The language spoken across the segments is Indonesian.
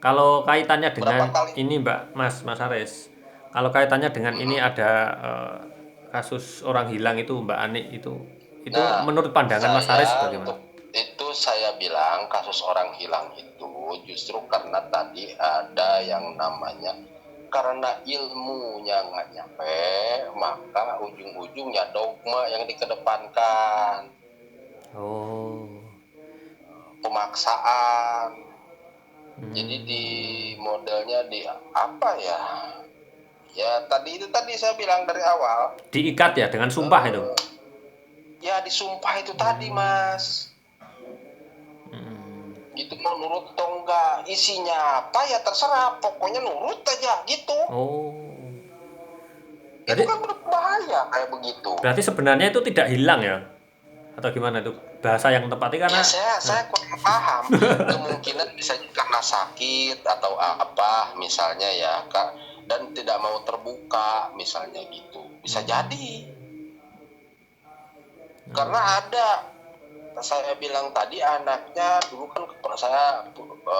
Kalau kaitannya Berapa dengan kali? ini Mbak, Mas Ares, kalau kaitannya dengan ini Mm-mm. ada kasus orang hilang itu Mbak Ani itu Nah, menurut pandangan Mas Ares saya bagaimana? untuk itu saya bilang kasus orang hilang itu justru karena tadi ada yang namanya karena ilmunya nggak nyampe, maka ujung-ujungnya dogma yang dikedepankan, Oh, pemaksaan. Jadi di hmm, modelnya di apa ya? Ya tadi itu tadi saya bilang dari awal, diikat ya dengan sumpah itu. eh, ya disumpah itu tadi Hmm, mas. hmm. Gitu mau nurut atau enggak, isinya apa ya terserah, pokoknya nurut aja gitu. Oh, Itu berarti kan berbahaya kayak begitu. berarti sebenarnya itu tidak hilang ya? Atau gimana itu bahasa yang tepatnya Ya karena nah, saya kurang paham, kemungkinan bisa karena sakit atau apa misalnya ya kak, dan tidak mau terbuka misalnya gitu, bisa jadi. Karena ada, saya bilang tadi anaknya dulu kan kepala saya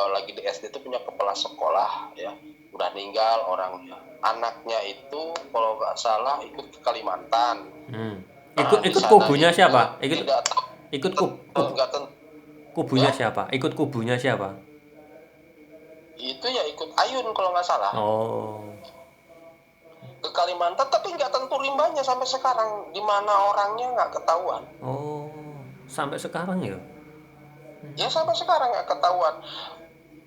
lagi di SD itu punya kepala sekolah ya, udah meninggal orangnya. Anaknya itu kalau nggak salah ikut ke Kalimantan. hmm. Nah Ikut di ikut sana kubunya itu siapa? Ikut tidak tahu, ikut nggak tentu kubunya ya, siapa? Ikut kubunya siapa? itu ya ikut Ayun kalau nggak salah Oh, ke Kalimantan, tapi nggak tentu rimbanya sampai sekarang di mana orangnya nggak ketahuan. oh, sampai sekarang ya? Ya sampai sekarang nggak ketahuan.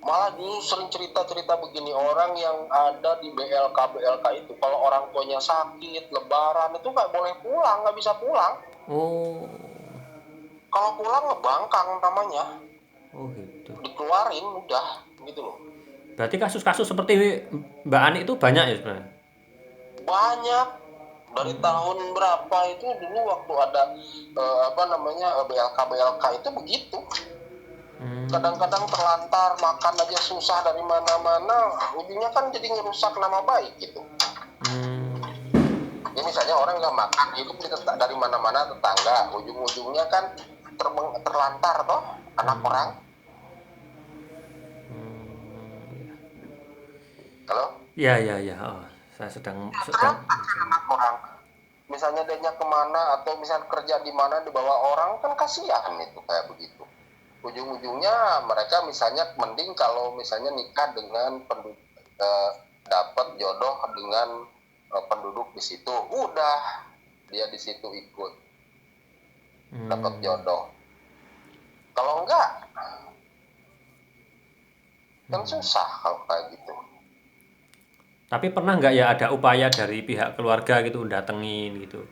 Malah dulu sering cerita-cerita begini, orang yang ada di BLK itu kalau orang tuanya sakit lebaran itu nggak boleh pulang, nggak bisa pulang. Oh, Kalau pulang ngebangkang namanya, oh gitu. dikeluarin udah gitu loh. Berarti kasus-kasus seperti Mbak Ani itu banyak ya sebenarnya? Banyak dari tahun berapa itu dulu waktu ada apa namanya BLK itu begitu. Hmm, Kadang-kadang terlantar, makan aja susah dari mana-mana, ujungnya kan jadi ngerusak nama baik gitu. hmm, Ya misalnya orang nggak makan itu dari mana-mana tetangga, ujung-ujungnya kan terlantar toh anak orang. Kalau ya ya ya. Oh, saya sedang ya sedang terlantar kan anak orang. Misalnya dia kemana atau misalnya kerja di mana dibawa orang kan kasihan itu kayak begitu. Ujung-ujungnya mereka misalnya mending kalau misalnya nikah dengan penduduk, dapat jodoh dengan penduduk di situ, udah dia di situ ikut dapat hmm, jodoh. Kalau enggak kan susah kalau kayak gitu. tapi pernah nggak ya ada upaya dari pihak keluarga gitu datengin gitu?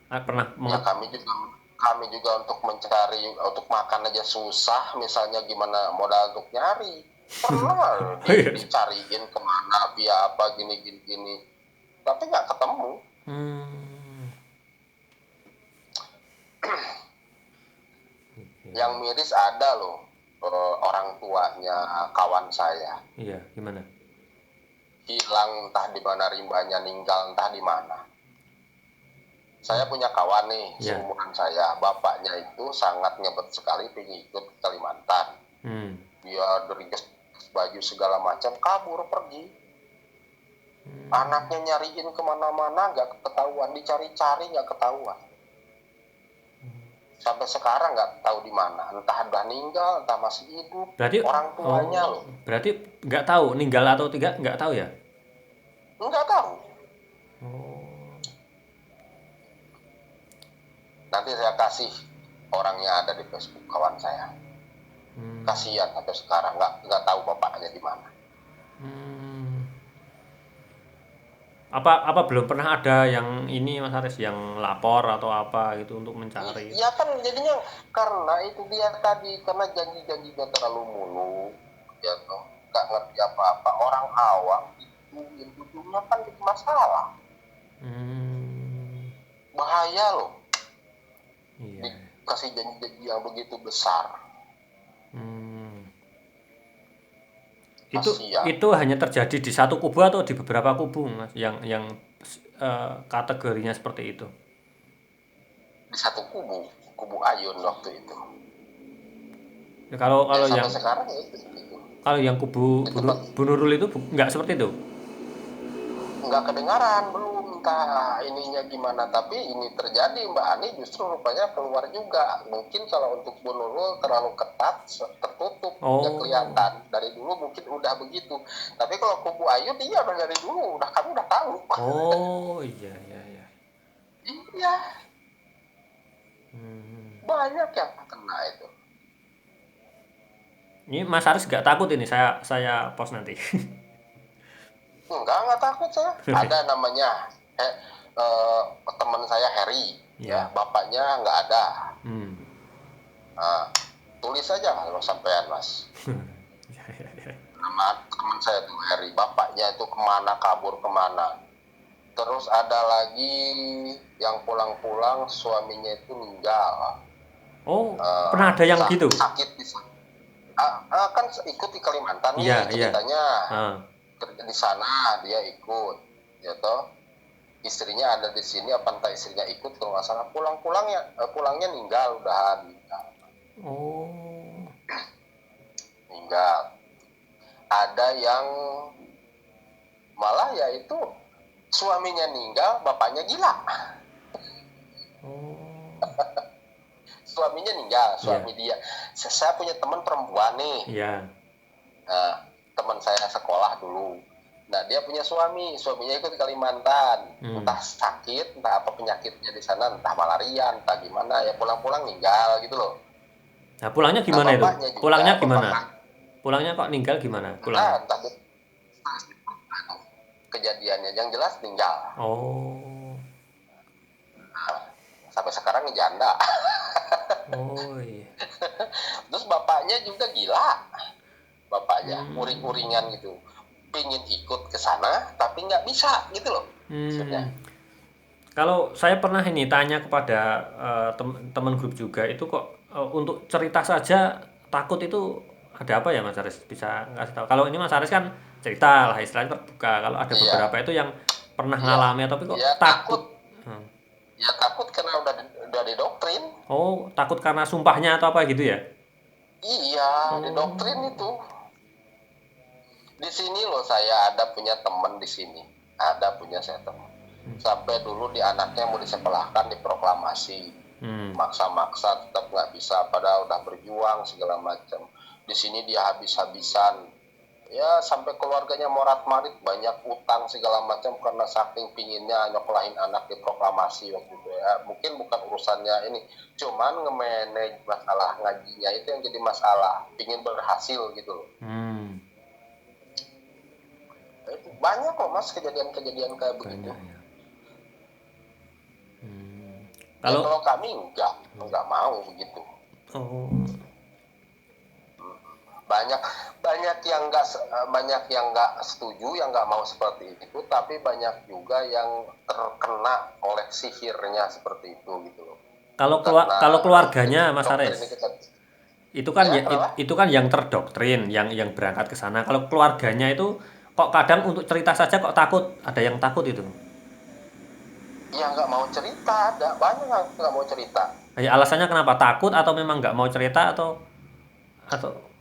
Ah, pernah Ya menget kami juga untuk mencari untuk makan aja susah, misalnya gimana modal untuk nyari, pernah dicariin kemana via apa gini gini gini, tapi nggak ketemu. Hmm, Yang miris ada loh, orang tuanya kawan saya iya gimana? hilang, entah di mana rimbanya, ninggal entah di mana. Saya punya kawan nih Ya, seumuran saya, bapaknya itu sangat ngebet sekali pengen ikut ke Kalimantan. hmm. Dia dari baju segala macam kabur pergi. Anaknya nyariin kemana-mana nggak ketahuan, dicari-cari nggak ketahuan. Sampai sekarang nggak tahu di mana, entah udah meninggal, entah masih hidup. Berarti Orang oh tuanya loh, berarti nggak tahu ninggal atau tidak nggak tahu ya? nggak tahu. Oh, Nanti saya kasih orangnya ada di Facebook kawan saya. hmm, Kasihan sampai sekarang nggak tahu bapaknya di mana. hmm. Apa belum pernah ada yang ini Mas Aris yang lapor atau apa gitu untuk mencari? Ya kan jadinya karena itu dia tadi, karena janji-janjinya terlalu muluk, ya toh nggak ngerti apa-apa orang awam itu, yang ujungnya kan jadi masalah, Hmm, bahaya loh iya. dikasih janji-janji yang begitu besar, Hmm. Itu kasihan. itu hanya terjadi di satu kubu atau di beberapa kubu Mas yang kategorinya seperti itu? Di satu kubu, kubu Ayun waktu itu. Ya, kalau Ya kalau yang sampai sekarang ya itu begitu. kubu Itu Pak, Bu Nurul itu nggak seperti itu. nggak kedengaran belum, entah ininya gimana, tapi ini terjadi Mbak Ani justru rupanya keluar juga. Mungkin kalau untuk Bu Nurul terlalu ketat, tertutup, nggak Oh, kelihatan dari dulu, mungkin udah begitu. Tapi kalau kubu Ayu dia udah dari dulu, udah kami udah tahu. oh, iya iya iya. Iya, Hmm. banyak yang kena itu. Ini Mas Aris nggak takut ini saya post nanti. Nggak takut saya. Ada namanya eh, eh, teman saya Harry, ya Ya. bapaknya nggak ada. Hmm. Nah, tulis saja kalau sampean Mas. Ya, ya, ya. Nama teman saya tuh Harry, bapaknya itu kemana, kabur kemana. Terus ada lagi yang pulang-pulang suaminya itu meninggal. Oh, pernah ada yang gitu? Sakit di sana. Kan ikut di Kalimantan Iya, nih iya. ceritanya, Ah. kerja di sana dia ikut, ya toh. Istrinya ada di sini, apa entah istrinya ikut kalau nggak salah, pulangnya meninggal, udahan Oh. meninggal. Ada yang malah ya itu suaminya meninggal, bapaknya gila. Oh. Suaminya meninggal, Iya. suami dia. Saya punya teman perempuan nih, Iya. nah, teman saya sekolah dulu. Nah dia punya suaminya ikut di Kalimantan, Hmm. entah sakit, entah apa penyakitnya di sana, entah malaria, entah gimana, ya pulang-pulang meninggal gitu loh. Nah, pulangnya Nah gimana itu? bapaknya juga, Pulangnya bapak gimana? Pulangnya kok ninggal gimana entah pulangnya? entah kejadiannya, yang jelas meninggal. Oh. Nah, sampai sekarang janda. Oh, iya. Terus bapaknya juga gila, bapaknya Hmm. uring-uringan gitu, pingin ikut ke sana tapi nggak bisa gitu loh maksudnya. Hmm. Kalau saya pernah ini tanya kepada teman grup juga itu kok untuk cerita saja takut itu ada apa ya Mas Aris? Bisa ngasih tahu. Kalau ini Mas Aris kan cerita lah istilahnya terbuka. Kalau ada beberapa Iya, itu yang pernah iya, ngalami tapi kok ya takut. takut, Hmm. ya takut karena udah didoktrin. Oh, takut karena sumpahnya atau apa gitu ya? Iya, didoktrin Oh. itu. Di sini loh, saya ada punya teman di sini, ada punya saya teman, sampai dulu di anaknya mau disekolahkan, diproklamasi, Hmm. maksa-maksa tetap nggak bisa, padahal udah berjuang segala macam. Di sini dia habis-habisan, ya sampai keluarganya morat-marit, banyak utang segala macam karena saking pinginnya nyokolahin anak di proklamasi waktu itu ya. Mungkin bukan urusannya ini, cuman nge-manage masalah ngajinya itu yang jadi masalah, pingin berhasil gitu loh. Hmm. Banyak kok Mas kejadian-kejadian kayak begitu. Banyak ya. Hmm. Ya Kalau kalau kami enggak mau begitu. oh, Banyak banyak yang enggak, banyak yang enggak setuju, yang enggak mau seperti itu, tapi banyak juga yang terkena oleh sihirnya seperti itu gitu loh. kalau Karena keluarganya Mas doktrin Aris kita, itu kan ya ya kenapa? itu kan yang terdoktrin yang berangkat ke sana. Kalau keluarganya itu kok kadang untuk cerita saja kok takut, ada yang takut itu. Ya nggak mau cerita, ada banyak yang nggak mau cerita. Ya, alasannya kenapa takut atau memang nggak mau cerita atau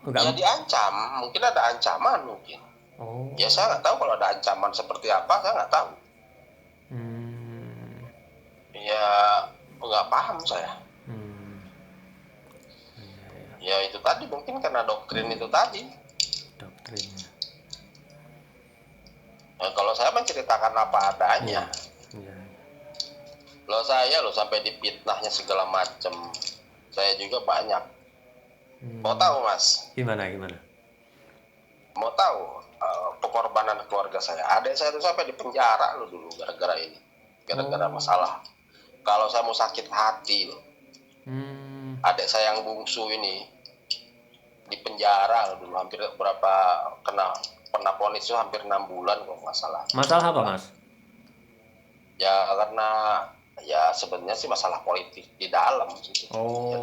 nggak. Ya diancam, mungkin ada ancaman mungkin. Ya Oh. saya nggak tahu kalau ada ancaman seperti apa, saya nggak tahu. Hmm. Ya nggak paham saya. Hmm. Iya ya, Ya itu tadi mungkin karena doktrin itu tadi. doktrinnya. Nah, kalau saya menceritakan apa adanya. Iya. Iya. Loh saya loh sampai dipitnahnya segala macem. Saya juga banyak. Mau Hmm. tahu Mas? Gimana gimana? Mau tahu pengorbanan keluarga saya? Adik saya itu sampai di penjara loh dulu gara-gara ini. Gara-gara Oh. masalah. Kalau saya mau sakit hati loh. Hmm. Adik saya yang bungsu ini di penjara loh dulu, hampir berapa, pernah vonis itu hampir 6 bulan kalau nggak salah. Masalah apa Mas? Ya karena ya sebenarnya sih masalah politik di dalam gitu. Ya Oh.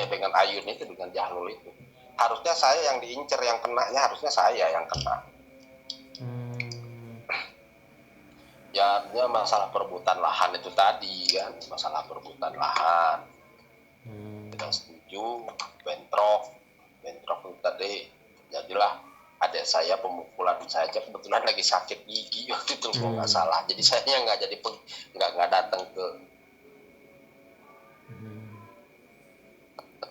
dengan Ayun itu, dengan Jahlul itu, harusnya saya yang diincer, yang kenanya harusnya saya yang kena. Hmm. Ya artinya masalah perebutan lahan itu tadi kan, masalah perebutan lahan Hmm. tidak setuju, bentrok. bentrok tadi, jadilah adik saya pemukulan saya aja kebetulan lagi sakit gigi waktu itu kalau nggak salah, jadi saya nggak jadi nggak datang ke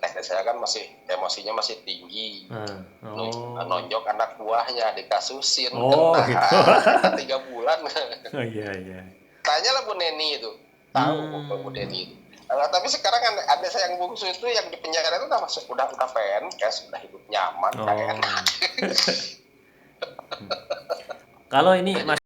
teknik. Saya kan masih emosinya masih tinggi, nonjok anak buahnya dikasusin, kena gitu. 3 bulan. Oh iya iya. Tanyalah Bu Neni itu, tahu Bu Neni itu. Tapi sekarang ada saya yang bungsu itu yang di penjara itu udah masuk, udah PNS, udah hidup nyaman, kayak enak. Kalau ini Mas